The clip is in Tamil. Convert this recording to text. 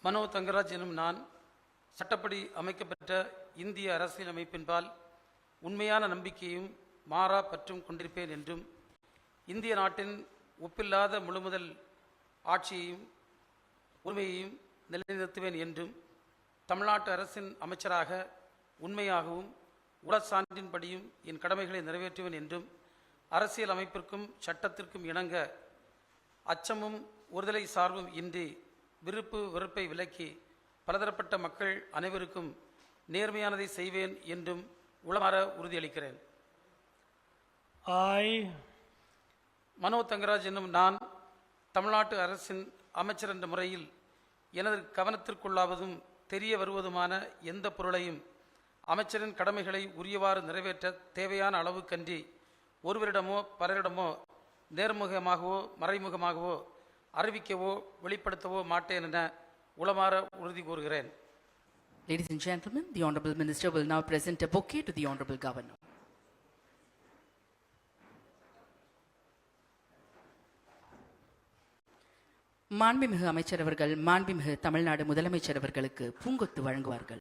மனோ தங்கராஜ் எனும் நான் சட்டப்படி அமைக்கப்பட்ட இந்திய அரசியலமைப்பின்பால் உண்மையான நம்பிக்கையும் மாறா பற்றும் கொண்டிருப்பேன் என்றும் இந்திய நாட்டின் ஒப்பில்லாத முழுமுதல் ஆட்சியையும் உரிமையையும் நிலைநிறுத்துவேன் என்றும் தமிழ்நாட்டு அரசின் அமைச்சராக உண்மையாகவும் உளச்சான்றின்படியும் என் கடமைகளை நிறைவேற்றுவேன் என்றும் அரசியல் அமைப்பிற்கும் சட்டத்திற்கும் இணங்க அச்சமும் ஒருதலை சார்பும் இன்றி விருப்பு வெறுப்பை விலக்கி பலதரப்பட்ட மக்கள் அனைவருக்கும் நேர்மையானதை செய்வேன் என்றும் உளமாற உறுதியளிக்கிறேன். மனோ தங்கராஜ் என்னும் நான் தமிழ்நாட்டு அரசின் அமைச்சர் என்ற முறையில் எனது கவனத்திற்குள்ளாவதும் தெரிய வருவதுமான எந்த பொருளையும் அமைச்சரின் கடமைகளை உரியவாறு நிறைவேற்ற தேவையான அளவுக்கன்றி ஒருவரிடமோ பலரிடமோ நேர்முகமாகவோ மறைமுகமாகவோ அறிவிக்கவோ வெளிப்படுத்தவோ மாட்டேன் என உளமாற உறுதி கூறுகிறேன். Ladies and gentlemen, the Honorable Minister will now present a bouquet to the Honorable Governor. மாண்புமிகு அமைச்சர் அவர்கள் மாண்புமிகு தமிழ்நாடு முதலமைச்சர் அவர்களுக்கு பூங்கொத்து வழங்குவார்கள்.